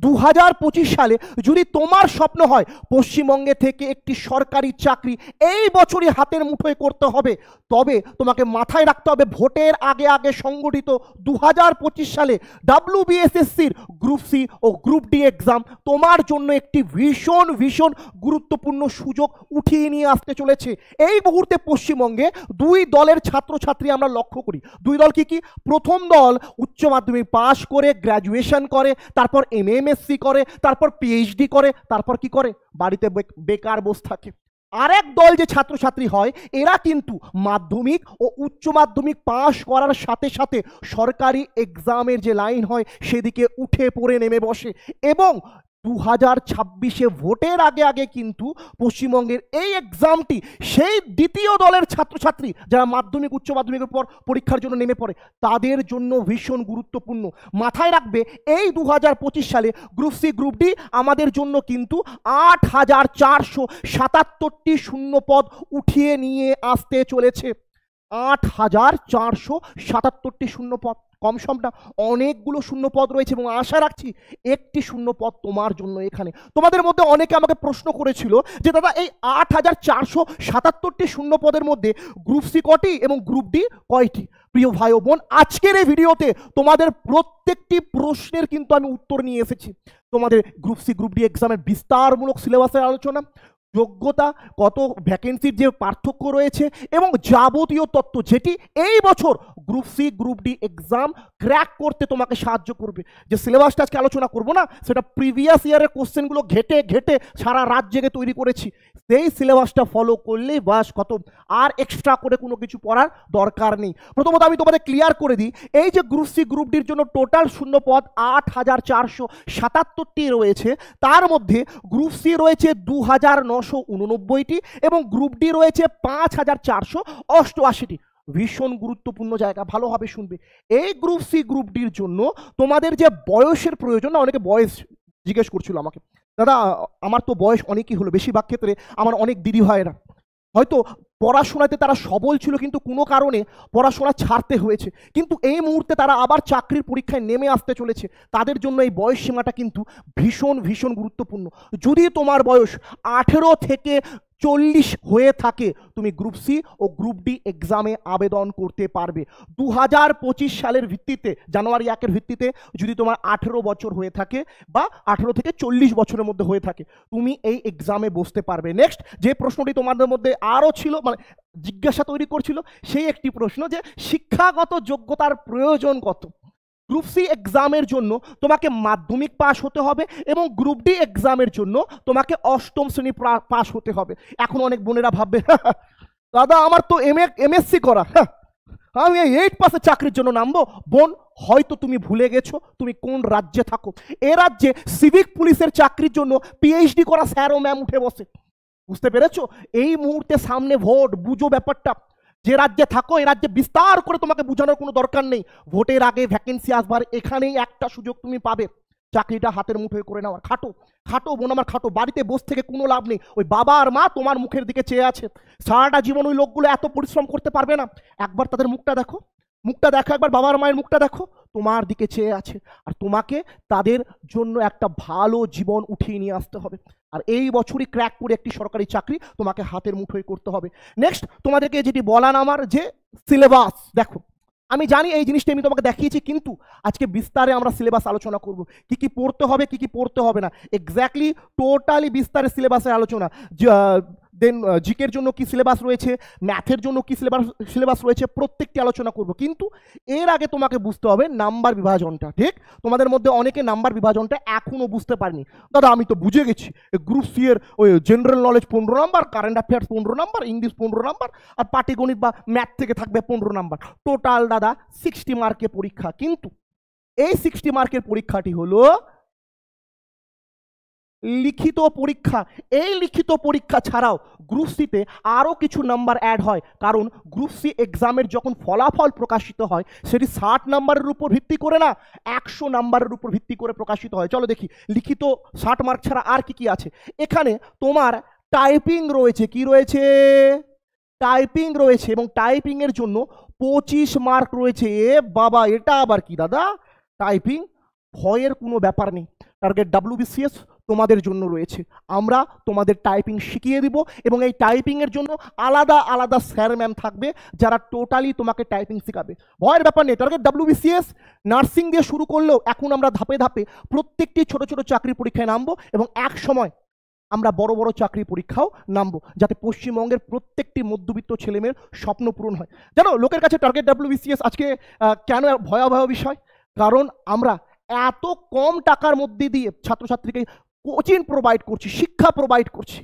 2025 সালে যদি তোমার স্বপ্ন হয় পশ্চিমবঙ্গে থেকে একটি সরকারি চাকরি এই বছরই হাতের মুঠোয় করতে হবে, তবে তোমাকে মাথায় রাখতে হবে ভোটের আগে আগে সংগঠিত 2025 সালে WBSSCর গ্রুপ সি ও গ্রুপ ডি এক্সাম তোমার জন্য একটি ভীষণ ভীষণ গুরুত্বপূর্ণ সুযোগ উঠিয়ে নিয়ে আসতে চলেছে। এই মুহূর্তে পশ্চিমবঙ্গে দুই দলের ছাত্রছাত্রী আমরা লক্ষ্য করি। দুই দল কি কি? প্রথম দল উচ্চ মাধ্যমিক পাশ করে গ্র্যাজুয়েশন করে, তারপর MSc করে, তারপর PhD করে, তারপর কি করে? বাড়িতে বেকার বসে থাকে। আরেক দল যে ছাত্রছাত্রী হয় এরা কিন্তু মাধ্যমিক ও উচ্চ মাধ্যমিক পাশ করার সাথে সাথে সরকারি এক্সামের যে লাইন হয় সেদিকে উঠে পড়ে নেমে বসে এবং 2026 ভোটের আগে আগে কিন্তু পশ্চিমবঙ্গের এই এক্সামটি সেই দ্বিতীয় দলের ছাত্রছাত্রী যারা মাধ্যমিক উচ্চ মাধ্যমিকের পর পরীক্ষার জন্য নেমে পড়ে তাদের জন্য ভীষণ গুরুত্বপূর্ণ। মাথায় রাখবে এই 2025 সালে গ্রুপ সি গ্রুপ ডি আমাদের জন্য কিন্তু 8,477টি শূন্য পদ উঠিয়ে নিয়ে আসতে চলেছে। 8,477টি শূন্য পদ, কম সম না, অনেকগুলো শূন্য পদ রয়েছে এবং আশা রাখছি একটি শূন্য পদ তোমার জন্য এখানে। তোমাদের মধ্যে অনেকে আমাকে প্রশ্ন করেছিল যে দাদা এই 8,477টি শূন্য পদের মধ্যে গ্রুপ সি কটি এবং গ্রুপ ডি কয়টি? প্রিয় ভাই ও বোন, আজকের এই ভিডিওতে তোমাদের প্রত্যেকটি প্রশ্নের কিন্তু আমি উত্তর নিয়ে এসেছি। তোমাদের গ্রুপ সি গ্রুপ ডি এক্সামের বিস্তারমূলক সিলেবাসের আলোচনা, যোগ্যতা, কত ভ্যাকেন্সির যে পার্থক্য রয়েছে এবং যাবতীয় তথ্য যেটি এই বছর group C group D exam crack করতে তোমাকে সাহায্য করবে। যে সিলেবাসটা আজকে আলোচনা করব না, সেটা প্রিভিয়াস ইয়ারের কোশ্চেনগুলো ঘেটে ঘেটে সারা রাত জেগে তৈরি করেছি। সেই সিলেবাসটা ফলো করলেই বাস কত, আর এক্সট্রা করে কোনো কিছু পড়ার দরকার নেই। প্রথমত আমি তোমাদের ক্লিয়ার করে দিই, এই যে গ্রুপ সি গ্রুপ ডির জন্য টোটাল শূন্য পদ 8,477টি রয়েছে, তার মধ্যে গ্রুপ সি রয়েছে 2,989টি এবং গ্রুপ ডি রয়েছে 5,488টি। ভীষণ গুরুত্বপূর্ণ জায়গা, ভালোভাবে শুনবে। এই গ্রুপ সি গ্রুপ ডির জন্য তোমাদের যে বয়সের প্রয়োজন, না অনেকে বয়স জিজ্ঞেস করছিল আমাকে, দাদা আমার তো বয়স অনেকই হলো। বেশিরভাগ ক্ষেত্রে আমার অনেক দিদি ভাইয়েরা হয়তো পড়াশোনাতে তারা সবল ছিল কিন্তু কোনো কারণে পড়াশোনা ছাড়তে হয়েছে, কিন্তু এই মুহূর্তে তারা আবার চাকরির পরীক্ষায় নেমে আসতে চলেছে। তাদের জন্য এই বয়স সীমাটা কিন্তু ভীষণ ভীষণ গুরুত্বপূর্ণ। যদি তোমার বয়স 18 থেকে 40 হয়ে থাকে তুমি গ্রুপ সি ও গ্রুপ ডি এক্সামে আবেদন করতে পারবে। 2025 সালের ভিত্তিতে, জানুয়ারি 1-এর ভিত্তিতে যদি তোমার 18 বছর হয়ে থাকে বা 18 থেকে 40 বছরের মধ্যে হয়ে থাকে তুমি এই এক্সামে বসতে পারবে। নেক্সট যে প্রশ্নটি তোমাদের মধ্যে আরও ছিল, মানে জিজ্ঞাসা তৈরি করছিল, সেই একটি প্রশ্ন যে শিক্ষাগত যোগ্যতার প্রয়োজন কত? গ্রুপ সি এক্সামের জন্য তোমাকে মাধ্যমিক পাস হতে হবে এবং গ্রুপ ডি এক্সামের জন্য তোমাকে 8ম শ্রেণী পাস হতে হবে। এখন অনেক বোনেরা ভাববে দাদা আমার তো MSc করা, আমি 8 পাসে চাকরির জন্য নামবো। বোন, হয়তো তুমি ভুলে গেছো তুমি কোন রাজ্যে থাকো। এ রাজ্যে সিভিক পুলিশের চাকরির জন্য PhD করা স্যার ও ম্যাম উঠে বসে। বুঝতে পেরেছো? এই মুহূর্তে সামনে ভোট, বুঝো ব্যাপারটা। যে রাজ্যে থাকো এই রাজ্যে বিস্তার করে তোমাকে বোঝানোর কোনো দরকার নেই। ভোটের আগে ভ্যাকেন্সি আসবার এখানেই একটা সুযোগ তুমি পাবে, চাকরিটা হাতের মুঠোয় করে নেওয়ার। খাটো খাটো বোন আমার, খাটো। বাড়িতে বসে থেকে কোনো লাভ নেই। ওই বাবা আর মা তোমার মুখের দিকে চেয়ে আছে, সারাটা জীবন ওই লোকগুলো এত পরিশ্রম করতে পারবে না। একবার তাদের মুখটা দেখো, মুখটা দেখো একবার, বাবার মায়ের মুখটা দেখো, তোমার দিকে চেয়ে আছে। আর তোমাকে তাদের জন্য একটা ভালো জীবন উঠিয়ে নিয়ে আসতে হবে। আর এই বছরই ক্র্যাক করে একটি সরকারি চাকরি তোমাকে হাতের মুঠোয় করতে হবে। নেক্সট তোমাদেরকে যেটি বলান আমার যে সিলেবাস, দেখো আমি জানি এই জিনিসটা আমি তোমাকে দেখিয়েছি, কিন্তু আজকে বিস্তারে আমরা সিলেবাস আলোচনা করব, কি কি পড়তে হবে কি কি পড়তে হবে না, এক্স্যাক্টলি টোটালি বিস্তারে সিলেবাসের আলোচনা। দেন জিকের জন্য কি সিলেবাস রয়েছে, ম্যাথের জন্য কি সিলেবাস রয়েছে, প্রত্যেকটি আলোচনা করব। কিন্তু এর আগে তোমাকে বুঝতে হবে নাম্বার বিভাজনটা। ঠিক, তোমাদের মধ্যে অনেকে নাম্বার বিভাজনটা এখনো বুঝতে পারেনি। দাদা আমি তো বুঝে গেছি, গ্রুপ সি এর ওই general knowledge 15 number, current affairs 15 number, English 15 number, আর পাটিগণিত বা ম্যাথ থেকে থাকবে 15 নাম্বার। টোটাল দাদা 60 মার্কের পরীক্ষা। কিন্তু এই 60 মার্কের পরীক্ষাটি হলো লিখিত পরীক্ষা। এই লিখিত পরীক্ষা ছাড়াও গ্রুপ সিতে আরও কিছু নাম্বার অ্যাড হয়, কারণ গ্রুপ সি এক্সামের যখন ফলাফল প্রকাশিত হয় সেটি 60 নাম্বারের উপর ভিত্তি করে না, 100 নাম্বারের উপর ভিত্তি করে প্রকাশিত হয়। চলো দেখি লিখিত 60 মার্ক ছাড়া আর কি কি আছে। এখানে তোমার টাইপিং রয়েছে, কি রয়েছে? টাইপিং রয়েছে, এবং টাইপিংয়ের জন্য 25 মার্ক রয়েছে। এ বাবা, এটা আবার কি দাদা? টাইপিং ভয়ের কোনো ব্যাপার নেই। টার্গেট WBCS তোমাদের জন্য রয়েছে। আমরা তোমাদের টাইপিং শিখিয়ে দিব এবং এই টাইপিংয়ের জন্য আলাদা আলাদা স্যার ম্যাম থাকবে যারা টোটালি তোমাকে টাইপিং শেখাবে। ভয়ের ব্যাপার নেই। টার্গেট WBCS নার্সিং দিয়ে শুরু করলেও এখন আমরা ধাপে ধাপে প্রত্যেকটি ছোট ছোট চাকরি পরীক্ষায় নামবো এবং এক সময় আমরা বড় বড় চাকরি পরীক্ষাও নামবো, যাতে পশ্চিমবঙ্গের প্রত্যেকটি মধ্যবিত্ত ছেলেমেয়ের স্বপ্ন পূরণ হয়। জানো লোকের কাছে টার্গেট WBCS আজকে কেন ভয়াবহ বিষয়? কারণ আমরা এত কম টাকার মধ্যে দিয়ে ছাত্রছাত্রীকে কোচিং প্রোভাইড করছি, শিক্ষা প্রোভাইড করছি।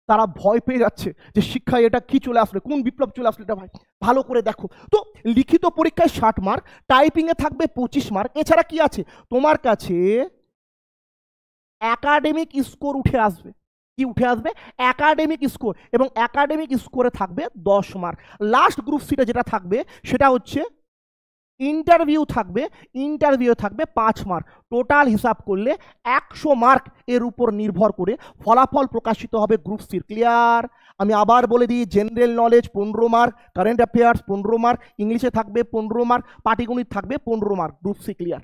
তারা ভয় পেয়ে যাচ্ছে যে শিক্ষায় এটা কি চলে আসলে, কোন বিপ্লব চলে আসলে এটা ভাই। ভালো করে দেখো তো, লিখিত পরীক্ষায় 60 মার্ক, টাইপিংয়ে থাকবে 25 মার্ক। এছাড়া কি আছে তোমার কাছে? একাডেমিক স্কোর উঠে আসবে। কি উঠে আসবে? Academic score. এবং একাডেমিক স্কোরে থাকবে 10 মার্ক। লাস্ট গ্রুপ সিটা যেটা থাকবে সেটা হচ্ছে ইন্টারভিউ থাকবে। ইন্টারভিউ থাকবে 5 মার্ক। টোটাল হিসাব করলে 100 মার্ক এর উপর নির্ভর করে ফলাফল প্রকাশিত হবে গ্রুপ সির। ক্লিয়ার? আমি আবার বলে দিই, general knowledge 15 mark, current affairs 15 mark, ইংলিশে থাকবে 15 মার্ক, পাটিগণিত থাকবে 15 mark. Group C clear?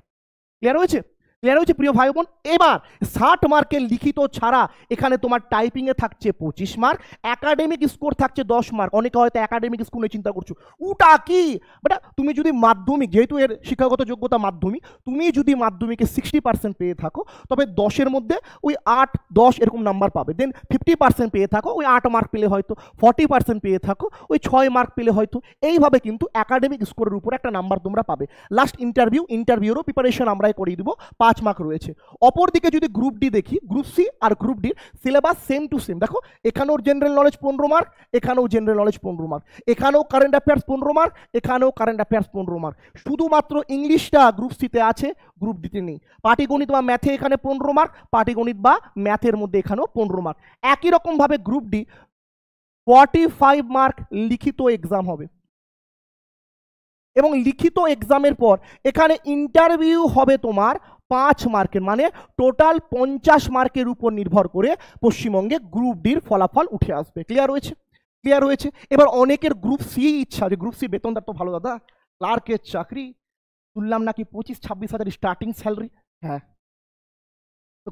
Clear হয়েছে? ক্লিয়ার হয়েছে প্রিয় ভাই বোন? এবার 60 মার্কের লিখিত ছাড়া এখানে তোমার টাইপিংয়ে থাকছে 25 মার্ক, একাডেমিক স্কোর থাকছে 10 মার্ক। অনেকে হয়তো একাডেমিক স্কোর নিয়ে চিন্তা করছো, ওটা কি? বেটা তুমি যদি মাধ্যমিক, যেহেতু এর শিক্ষাগত যোগ্যতা মাধ্যমিক, তুমি যদি মাধ্যমিকে 60% পেয়ে থাকো তবে 10-এর মধ্যে ওই 8-10 এরকম নাম্বার পাবে। দেন 50% পেয়ে থাকো ওই 8 মার্ক পেলে হয়তো, 40% পেয়ে থাকো ওই 6 মার্ক পেলে হয়তো। এইভাবে কিন্তু একাডেমিক স্কোরের উপর একটা নাম্বার তোমরা পাবে। লাস্ট ইন্টারভিউরও প্রিপারেশন আমরাই করিয়ে দিব, 5 মার্ক রয়েছে। অপরদিকে যদি গ্রুপ ডি দেখি, গ্রুপ সি আর গ্রুপ ডির সিলেবাস সেম টু সেম। দেখো এখানেও জেনারেল নলেজ 15 মার্ক, এখানেও জেনারেল নলেজ 15 মার্ক, এখানেও কারেন্ট অ্যাফেয়ার্স 15 মার্ক, এখানেও কারেন্ট অ্যাফেয়ার্স 15 মার্ক। শুধুমাত্র ইংলিশটা গ্রুপ সিতে আছে, গ্রুপ ডিতে নেই। পাটিগণিত বা ম্যাথে এখানে 15 মার্ক, পাটিগণিত বা ম্যাথের মধ্যে এখানেও 15 মার্ক। একই রকম ভাবে গ্রুপ ডি 45 মার্ক লিখিত এক্সাম হবে এবং লিখিত এক্সামের পর এখানে ইন্টারভিউ হবে তোমার 5 মার্কের, মানে টোটাল 50 মার্কের উপর নির্ভর করে পশ্চিমবঙ্গে গ্রুপ ডির ফলাফল উঠে আসবে। ক্লিয়ার হয়েছে? ক্লিয়ার হয়েছে? এবার অনেকের গ্রুপ সি ইচ্ছা, যে গ্রুপ সি বেতনটা তো ভালো দাদা, ক্লার্কের চাকরি শুনলাম নাকি 25-26 হাজার স্টার্টিং স্যালারি। হ্যাঁ,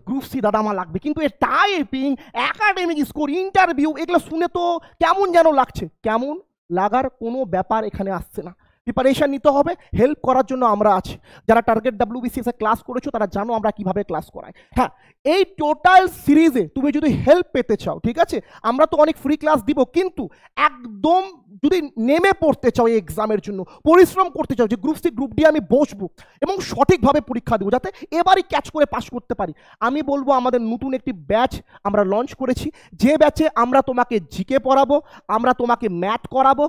গ্রুপ সি দাদা আমার লাগবে, কিন্তু এর টাইপিং, একাডেমিক স্কোর, ইন্টারভিউ এগুলো শুনে তো কেমন যেন লাগছে। কেমন লাগার কোনো ব্যাপার এখানে আসছে না। প্রিপারেশন নিতে হবে, হেল্প করার জন্য আমরা আছি। যারা টার্গেট WBCS এ ক্লাস করেছো তারা জানো আমরা কিভাবে ক্লাস করাই। হ্যাঁ, এই টোটাল সিরিজে তুমি যদি হেল্প পেতে চাও, ঠিক আছে, আমরা তো অনেক ফ্রি ক্লাস দিব, কিন্তু একদম যদি নেমে পড়তে চাও এই এক্সামের জন্য, পরিশ্রম করতে চাও যে গ্রুপ সি গ্রুপ ডি আমি বসবো এবং সঠিকভাবে পরীক্ষা দেবো যাতে এবারই ক্যাচ করে পাস করতে পারি, আমি বলবো আমাদের নতুন একটি ব্যাচ আমরা লঞ্চ করেছি। যে ব্যাচে আমরা তোমাকে জিকে পড়াবো, আমরা তোমাকে ম্যাথ করাবো,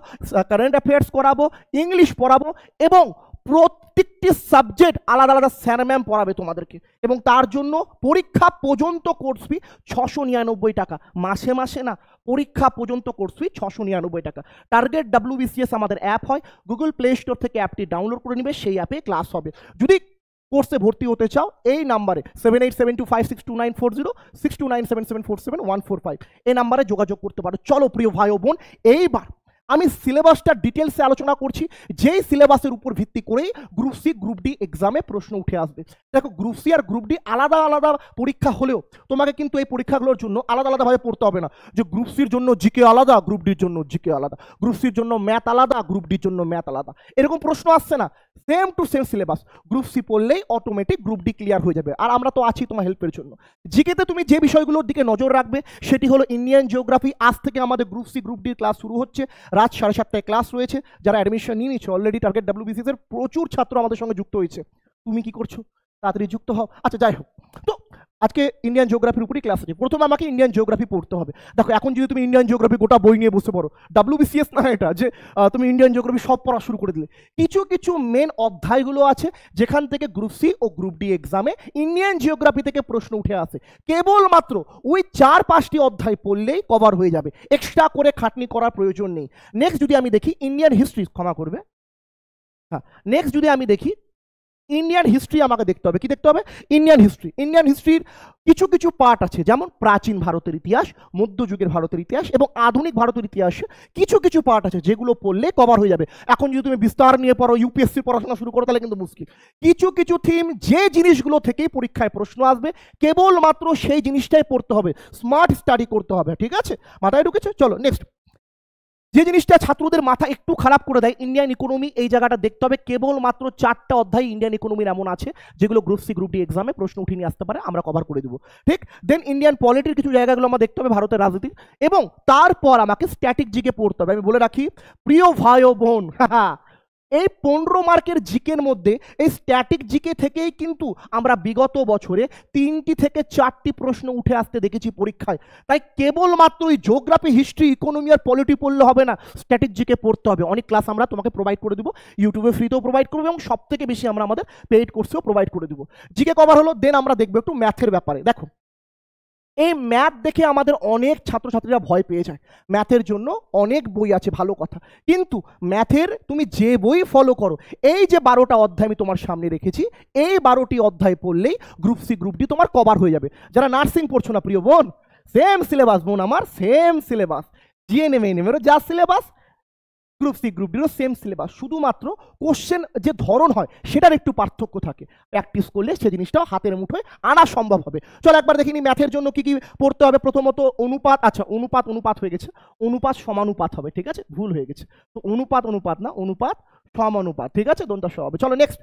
কারেন্ট অ্যাফেয়ার্স করাবো, ইংলিশ পড়াবো এবং প্রত্যেকটি সাবজেক্ট আলাদা আলাদা স্যার ম্যাম পড়াবে তোমাদেরকে। এবং তার জন্য পরীক্ষা পর্যন্ত কোর্স ফি 699 টাকা, মাসে মাসে না, পরীক্ষা পর্যন্ত কোর্স ফি 699 টাকা। টার্গেট WBCS আমাদের অ্যাপ হয়, গুগল প্লে স্টোর থেকে অ্যাপটি ডাউনলোড করে নিবে, সেই অ্যাপে ক্লাস হবে। যদি কোর্সে ভর্তি হতে চাও এই নাম্বারে 7872562940, 6297747145 এই নাম্বারে যোগাযোগ করতে পারো। চলো প্রিয় ভাই ও বোন, এইবার আমি সিলেবাসটা ডিটেলসে আলোচনা করছি, যেই সিলেবাসের উপর ভিত্তি করেই গ্রুপ সি গ্রুপ ডি এক্সামে প্রশ্ন উঠে আসবে। দেখো গ্রুপ সি আর গ্রুপ ডি আলাদা আলাদা পরীক্ষা হলেও তোমাকে কিন্তু এই পরীক্ষাগুলোর জন্য আলাদা আলাদাভাবে পড়তে হবে না, যে গ্রুপ সির জন্য জিকে আলাদা, গ্রুপ ডির জন্য জিকে আলাদা, গ্রুপ সির জন্য ম্যাথ আলাদা, গ্রুপ ডির জন্য ম্যাথ আলাদা, এরকম প্রশ্ন আসছে না। Same to same syllabus, group C পড়লেই অটোমেটিক গ্রুপ ডি ক্লিয়ার হয়ে যাবে। আর আমরা তো আছি তোমার হেল্পের জন্য। জিকেতে তুমি যে বিষয়গুলোর দিকে নজর রাখবে সেটি হলো ইন্ডিয়ান জিওগ্রাফি। আজ থেকে আমাদের গ্রুপ সি গ্রুপ ডির ক্লাস শুরু হচ্ছে, রাত 7:30টায় ক্লাস রয়েছে। যারা অ্যাডমিশন নিয়ে নিচ্ছে অলরেডি, টার্গেট WBCS এর প্রচুর ছাত্র আমাদের সঙ্গে যুক্ত হয়েছে। তুমি কি করছো? তাড়াতাড়ি যুক্ত হও। আচ্ছা যাই হোক, তো আজকে ইন্ডিয়ান জিওগ্রাফির উপরই ক্লাস আছে। প্রথমে আমাকে ইন্ডিয়ান জিওগ্রাফি পড়তে হবে। দেখো এখন যদি তুমি ইন্ডিয়ান জিওগ্রাফি গোটা বই নিয়ে বসে পড়ো, WBCS না এটা যে তুমি ইন্ডিয়ান জিওগ্রাফি সব পড়া শুরু করে দিলে। কিছু কিছু মেন অধ্যায়গুলো আছে যেখান থেকে গ্রুপ সি ও গ্রুপ ডি এক্সামে ইন্ডিয়ান জিওগ্রাফি থেকে প্রশ্ন উঠে আসে। কেবলমাত্র ওই 4-5টি অধ্যায় পড়লেই কভার হয়ে যাবে, এক্সট্রা করে খাটনি করার প্রয়োজন নেই। নেক্সট যদি আমি দেখি ইন্ডিয়ান হিস্ট্রি, ক্ষমা করবে, হ্যাঁ, নেক্সট যদি আমি দেখি ইন্ডিয়ান হিস্ট্রি আমাকে দেখতে হবে। কি দেখতে হবে? Indian history. ইন্ডিয়ান হিস্ট্রির কিছু কিছু পার্ট আছে, যেমন প্রাচীন ভারতের ইতিহাস, মধ্যযুগের ভারতের ইতিহাস এবং আধুনিক ভারতের ইতিহাস, কিছু কিছু পার্ট আছে যেগুলো পড়লে কভার হয়ে যাবে। এখন যদি তুমি বিস্তার নিয়ে পড়ো, ইউপিএসসি পড়াশোনা শুরু করো, তাহলে কিন্তু মুশকিল। কিছু কিছু থিম, যে জিনিসগুলো থেকেই পরীক্ষায় প্রশ্ন আসবে, কেবলমাত্র সেই জিনিসটাই পড়তে হবে, স্মার্ট স্টাডি করতে হবে। ঠিক আছে, মাথায় ঢুকেছে? চলো নেক্সট। যে জিনিসটা ছাত্রদের মাথা একটু খারাপ করে দেয়, ইন্ডিয়ান ইকোনমি, এই জায়গাটা দেখতে হবে। কেবলমাত্র 4টা অধ্যায় ইন্ডিয়ান ইকোনমির এমন আছে যেগুলো গ্রুপ সি গ্রুপ ডি এক্সামে প্রশ্ন উঠিয়ে নিয়ে আসতে পারে, আমরা কভার করে দেবো। ঠিক, দেন ইন্ডিয়ান পলিটির কিছু জায়গাগুলো আমার দেখতে হবে, ভারতের রাজনীতি, এবং তারপর আমাকে স্ট্যাটিক জিকে পড়তে হবে। আমি বলে রাখি প্রিয় ভাই ও বোন, এই 15 মার্কের জিকের মধ্যে এই স্ট্যাটিক জিকে থেকেই কিন্তু আমরা বিগত বছরে 3টি থেকে 4টি প্রশ্ন উঠে আসতে দেখেছি পরীক্ষায়। তাই কেবলমাত্র ওই জিওগ্রাফি, হিস্ট্রি, ইকোনমি আর পলিটি পড়লে হবে না, স্ট্যাটিক জিকে পড়তে হবে। অনেক ক্লাস আমরা তোমাকে প্রোভাইড করে দেবো, ইউটিউবে ফ্রিতেও প্রোভাইড করবো এবং সব থেকে বেশি আমরা আমাদের পেইড কোর্সেও প্রোভাইড করে দেবো। জিকে কভার হলো, দেন আমরা দেখবো একটু ম্যাথের ব্যাপারে। দেখো, এই ম্যাথ দেখে আমাদের অনেক ছাত্রছাত্রীরা ভয় পেয়ে যায়। ম্যাথের জন্য অনেক বই আছে, ভালো কথা, কিন্তু ম্যাথের তুমি যে বই ফলো করো, এই যে 12টা অধ্যায় আমি তোমার সামনে রেখেছি, এই 12টি অধ্যায় পড়লেই গ্রুপ সি গ্রুপ ডি তোমার কভার হয়ে যাবে। যারা নার্সিং পড়ছো না প্রিয় বোন, সেম সিলেবাস বোন আমার, সেম সিলেবাস, জিএনএম এনএমেরও যা সিলেবাস, গ্রুপ সি গ্রুপ ডিরও সেম সিলেবাস, শুধুমাত্র কোশ্চেন যে ধরন হয় সেটার একটু পার্থক্য থাকে। প্র্যাকটিস করলে সে জিনিসটাও হাতের মুঠোয় আনা সম্ভব হবে। চলো একবার দেখিনি ম্যাথের জন্য কি কি পড়তে হবে। প্রথমত অনুপাত, আচ্ছা অনুপাত অনুপাত হয়ে গেছে, অনুপাত সমানুপাত হবে, ঠিক আছে, ভুল হয়ে গেছে, তো অনুপাত অনুপাত না, অনুপাত সমানুপাত, ঠিক আছে, দন্তাস হবে। চলো নেক্সট,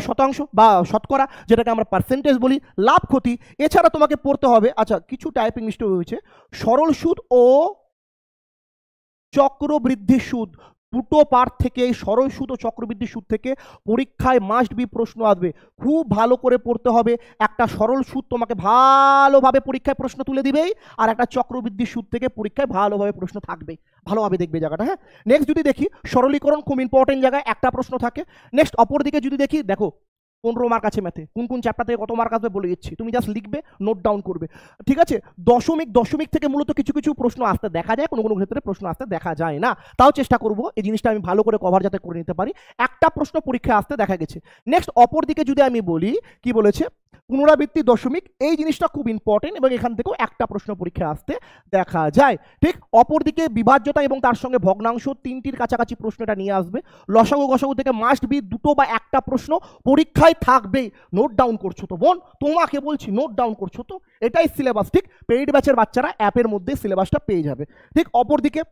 শতাংশ বা শতকরা, যেটাকে আমরা পার্সেন্টেজ বলি, লাভ ক্ষতি। এছাড়া তোমাকে পড়তে হবে, আচ্ছা কিছু টাইপিং মিস্টেক হয়েছে, সরল সুদ ও চক্রবৃদ্ধি সুদ, দুটো পার্ট থেকে, সরল সুদ ও চক্রবৃদ্ধি সুদ থেকে পরীক্ষায় মাস্ট বি প্রশ্ন আসবে। খুব ভালো করে পড়তে হবে। একটা সরল সুদ তোমাকে ভালোভাবে পরীক্ষায় প্রশ্ন তুলে দিবেই, আর একটা চক্রবৃদ্ধি সুদ থেকে পরীক্ষায় ভালোভাবে প্রশ্ন থাকবে, ভালোভাবে দেখবে জায়গাটা। হ্যাঁ, নেক্সট যদি দেখি সরলীকরণ, খুব ইম্পর্টেন্ট জায়গায় একটা প্রশ্ন থাকে। নেক্সট অপরদিকে যদি দেখি, দেখো 15 মার্ক আছে ম্যাথে, কোন কোন চ্যাপ্টার থেকে কত মার্ক আসবে বলে দিচ্ছি, তুমি জাস্ট লিখবে, নোট ডাউন করবে, ঠিক আছে। দশমিক থেকে মূলত কিছু কিছু প্রশ্ন আসতে দেখা যায়, কোনো কোনো ক্ষেত্রে প্রশ্ন আসতে দেখা যায় না, তাও চেষ্টা করব এই জিনিসটা আমি ভালো করে কভার যাতে করে নিতে পারি। একটা প্রশ্ন পরীক্ষায় আসতে দেখা গেছে। নেক্সট অপর দিকে যদি আমি বলি, কি বলেছে, পুনরাবৃত্তি দশমিক, এই জিনিসটা খুব ইম্পর্টেন্ট এবং এখান থেকেও একটা প্রশ্ন পরীক্ষায় আসতে দেখা যায়। ঠিক, অপরদিকে বিভাজ্যতা এবং তার সঙ্গে ভগ্নাংশ, 3টির কাছাকাছি প্রশ্নটা নিয়ে আসবে। লসাগু গসাগু থেকে মাস্ট বি 2টো বা একটা প্রশ্ন পরীক্ষায় থাকবেই। নোট ডাউন করছো তো বোন, তোমাকে বলছি নোট ডাউন করছো তো, এটাই সিলেবাস। ঠিক, পেইড ব্যাচের বাচ্চারা অ্যাপের মধ্যে সিলেবাসটা পেয়ে যাবে। ঠিক, অপরদিকে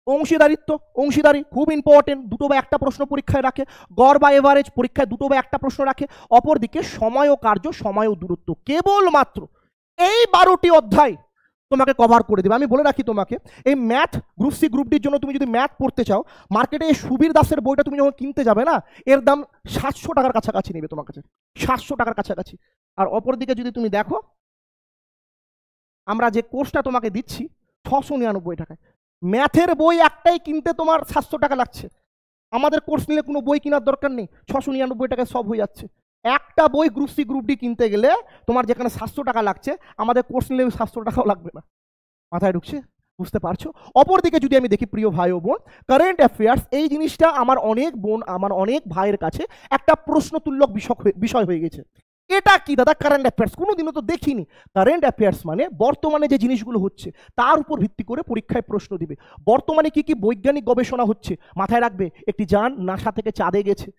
অংশীদারিত্ব, অংশীদারি খুব ইম্পর্টেন্ট, 2টো বা একটা প্রশ্ন পরীক্ষায় রাখে। গড় বা এভারেজ পরীক্ষায় 2টো বা একটা প্রশ্ন রাখে। অপরদিকে সময় ও কার্য, সময় ও দূরত্ব, কেবলমাত্র এই 12টি অধ্যায় তোমাকে কভার করে দেবে। আমি বলে রাখি তোমাকে, এই ম্যাথ গ্রুপ সি গ্রুপ ডির জন্য তুমি যদি ম্যাথ পড়তে চাও, মার্কেটে এই সুবীর দাসের বইটা তুমি যখন কিনতে যাবে না, এর দাম 700 টাকার কাছাকাছি নেবে তোমার কাছে, 700 টাকার কাছাকাছি। আর অপরদিকে যদি তুমি দেখো, আমরা যে কোর্সটা তোমাকে দিচ্ছি 699 টাকায়, ম্যাথের বই একটাই কিনতে তোমার 700 টাকা লাগছে। আমাদের কোর্স নিলে কোনো বই কেনার দরকার নেই, 699 টাকায় সব হয়ে যাচ্ছে। একটা বই গ্রুপ সি গ্রুপ ডি কিনতে গেলে তোমার যেখানে 700 টাকা লাগছে, আমাদের কোর্স নিলে 700 টাকাও লাগবে না। মাথায় ঢুকছে? বুঝতে পারছো? অপরদিকে যদি আমি দেখি প্রিয় ভাই ও বোন, কারেন্ট অ্যাফেয়ার্স, এই জিনিসটা আমার অনেক বোন, আমার অনেক ভাইয়ের কাছে একটা প্রশ্নতুল্য বিষয় হয়ে গেছে। এটা কি দাদা কারেন্ট অ্যাফেয়ার্স? কোনোদিনও তো দেখিনি। কারেন্ট অ্যাফেয়ার্স মানে বর্তমানে যে জিনিসগুলো হচ্ছে তার উপর ভিত্তি করে পরীক্ষায় প্রশ্ন দিবে। বর্তমানে কি কি বৈজ্ঞানিক গবেষণা হচ্ছে, মাথায় রাখবে। একটি যান নাসা থেকে চাঁদে গেছে,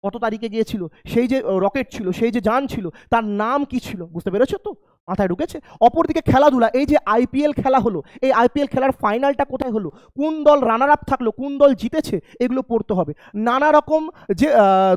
কত তারিখে গিয়েছিল, সেই যে রকেট ছিল, সেই যে যান ছিল, তার নাম কি ছিল, বুঝতে পেরেছো তো? মাথায় ঢুকেছে? অপরদিকে খেলাধুলা, এই যে আইপিএল খেলা হলো, এই আইপিএল খেলার ফাইনালটা কোথায় হলো, কোন দল রানার আপ থাকলো, কোন দল জিতেছে, এগুলো পড়তে হবে। নানা রকম যে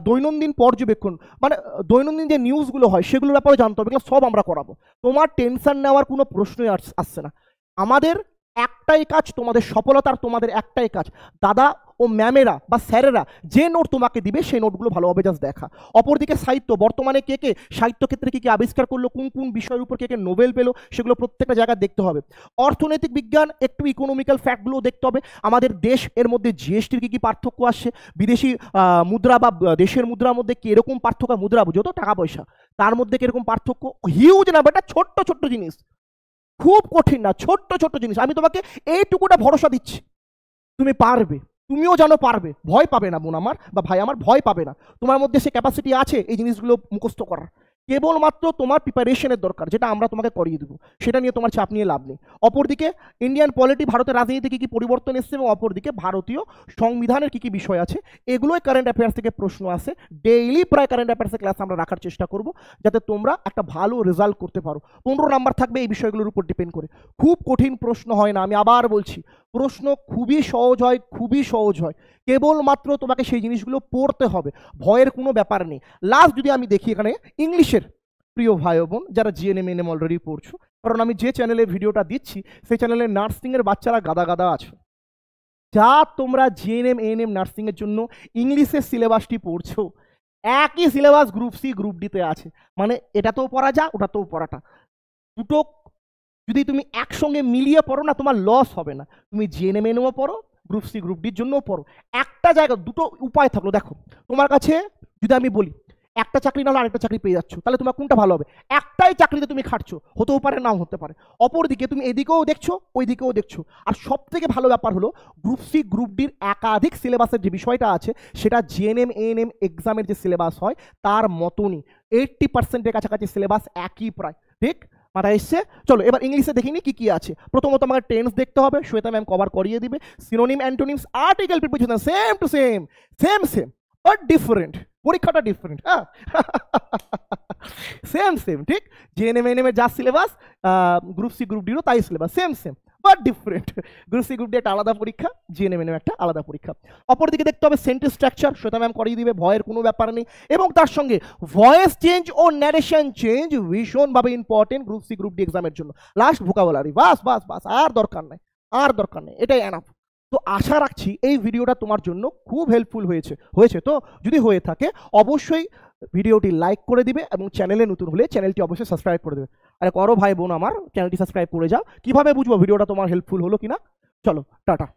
দৈনন্দিন পর্যবেক্ষণ, মানে দৈনন্দিন যে নিউজগুলো হয় সেগুলোর ব্যাপারে জানতে হবে, এগুলো সব আমরা করাবো। তোমার টেনশন নেওয়ার কোনো প্রশ্নই আসছে না। আমাদের একটাই কাজ, তোমাদের সফলতার তোমাদের একটাই কাজ, দাদা ও ম্যামেরা বা স্যারেরা যে নোট তোমাকে দিবে সেই নোটগুলো ভালোভাবে জাস্ট দেখা। অপরদিকে সাহিত্য, বর্তমানে কে কে সাহিত্য ক্ষেত্রে কি কি আবিষ্কার করলো, কোন কোন বিষয়ের উপর কে কে নোবেল পেলো, সেগুলো প্রত্যেকটা জায়গায় দেখতে হবে। অর্থনৈতিক বিজ্ঞান, একটু ইকোনমিক্যাল ফ্যাক্টগুলো দেখতে হবে। আমাদের দেশ এর মধ্যে জিএসটির কি কি পার্থক্য আসছে, বিদেশি মুদ্রা বা দেশের মুদ্রার মধ্যে কিরকম পার্থক্য, মুদ্রা বুঝো তো, টাকা পয়সা, তার মধ্যে কিরকম পার্থক্য, হিউজ না, এটা ছোট্ট ছোট্ট জিনিস, খুব কঠিন না, ছোট্ট ছোট্ট জিনিস। আমি তোমাকে এইটুকুটা ভরসা দিচ্ছি, তুমি পারবে। তুমিও জানো পারবে, ভয় পাবে না বোন আমার বা ভাই আমার, ভয় পাবে না। তোমার মধ্যে সে ক্যাপাসিটি আছে এই জিনিসগুলো মুখস্থ করার। কেবলমাত্র তোমার প্রিপারেশনের দরকার, যেটা আমরা তোমাকে করিয়ে দেবো, সেটা নিয়ে তোমার চাপ নিয়ে লাভ নেই। অপরদিকে ইন্ডিয়ান পলিটি, ভারতের রাজনীতিতে কী কী পরিবর্তন এসছে, এবং অপরদিকে ভারতীয় সংবিধানের কী কী বিষয় আছে, এগুলোই কারেন্ট অ্যাফেয়ার্স থেকে প্রশ্ন আসে। ডেইলি প্রায় কারেন্ট অ্যাফেয়ার্সের ক্লাস আমরা রাখার চেষ্টা করব, যাতে তোমরা একটা ভালো রেজাল্ট করতে পারো। 15 নাম্বার থাকবে এই বিষয়গুলোর উপর ডিপেন্ড করে। খুব কঠিন প্রশ্ন হয় না, আমি আবার বলছি, প্রশ্ন খুবই সহজ হয়, খুবই সহজ হয়। কেবলমাত্র তোমাকে সেই জিনিসগুলো পড়তে হবে, ভয়ের কোনো ব্যাপার নেই। লাস্ট যদি আমি দেখি এখানে ইংলিশের, প্রিয় ভাই বোন যারা জিএনএম এনএম অলরেডি পড়ছো, কারণ আমি যে চ্যানেলে ভিডিওটা দিচ্ছি সেই চ্যানেলে নার্সিংয়ের বাচ্চারা গাদা গাদা আছো। যা তোমরা জিএনএম এএনএম নার্সিংয়ের জন্য ইংলিশের সিলেবাসটি পড়ছো, একই সিলেবাস গ্রুপ সি গ্রুপ ডিতে আছে। মানে এটাতেও পড়া যা, ওটাতেও পড়াটা, দুটো যদি তুমি একসঙ্গে মিলিয়ে পড়ো না, তোমার লস হবে না। তুমি জিএনএম এনএমও পড়ো, গ্রুপ সি গ্রুপ ডির জন্যও পড়ো। একটা জায়গা দুটো উপায় থাকলো। দেখো তোমার কাছে যদি আমি বলি একটা চাকরি না হলে আরেকটা চাকরি পেয়ে যাচ্ছ, তাহলে তোমার কোনটা ভালো হবে? একটাই চাকরিতে তুমি খাটছো, হতেও পারে নাও হতে পারে। অপরদিকে তুমি এদিকেও দেখছো ওইদিকেও দেখছো। আর সব থেকে ভালো ব্যাপার হলো গ্রুপ সি গ্রুপ ডির একাধিক সিলেবাসের যে বিষয়টা আছে, সেটা জিএনএম এএনএম এক্সামের যে সিলেবাস হয় তার মতনই। 80%-এর কাছাকাছি সিলেবাস একই প্রায়, ঠিক মাথায় এসছে? চলো এবার ইংলিশে দেখিনি কি কি আছে। প্রথমত আমাকে টেন্স দেখতে হবে, শ্বেতা ম্যাম কভার করিয়ে দিবে। Synonym, antonyms, article, preposition same to same, same same but different. পরীক্ষাটা ডিফারেন্ট, হ্যাঁ সেম সেম, ঠিক। জিএনএম এএনএম এর যা সিলেবাস, গ্রুপ সি গ্রুপ ডিরও তাই syllabus, same same but different. Group C group D একটা আলাদা পরীক্ষা, জিএনএম এএনএম একটা আলাদা পরীক্ষা। অপরদিকে দেখতে হবে সেন্টেন্স স্ট্রাকচার, শ্বেতা ম্যাম করিয়ে দিবে, ভয়ের কোনো ব্যাপার নেই। এবং তার সঙ্গে ভয়েস চেঞ্জ ও ন্যারেশন চেঞ্জ ভীষণভাবে important group C group D এক্সামের জন্য। লাস্ট ভোকাবুলারি, বাস বাস বাস, আর দরকার নেই, আর দরকার নেই, এটাই এনাফ। তো আশা রাখছি এই ভিডিওটা তোমার জন্য খুব হেল্পফুল হয়েছে তো যদি হয়ে থাকে অবশ্যই ভিডিওটি লাইক করে দিবে, এবং চ্যানেলে নতুন হলে চ্যানেলটি অবশ্যই সাবস্ক্রাইব করে দেবে। আরে করো ভাই বোন আমার, চ্যানেলটি সাবস্ক্রাইব করে যাও। কিভাবে বুঝবো ভিডিওটা তোমার হেল্পফুল হলো কিনা? চলো টাটা।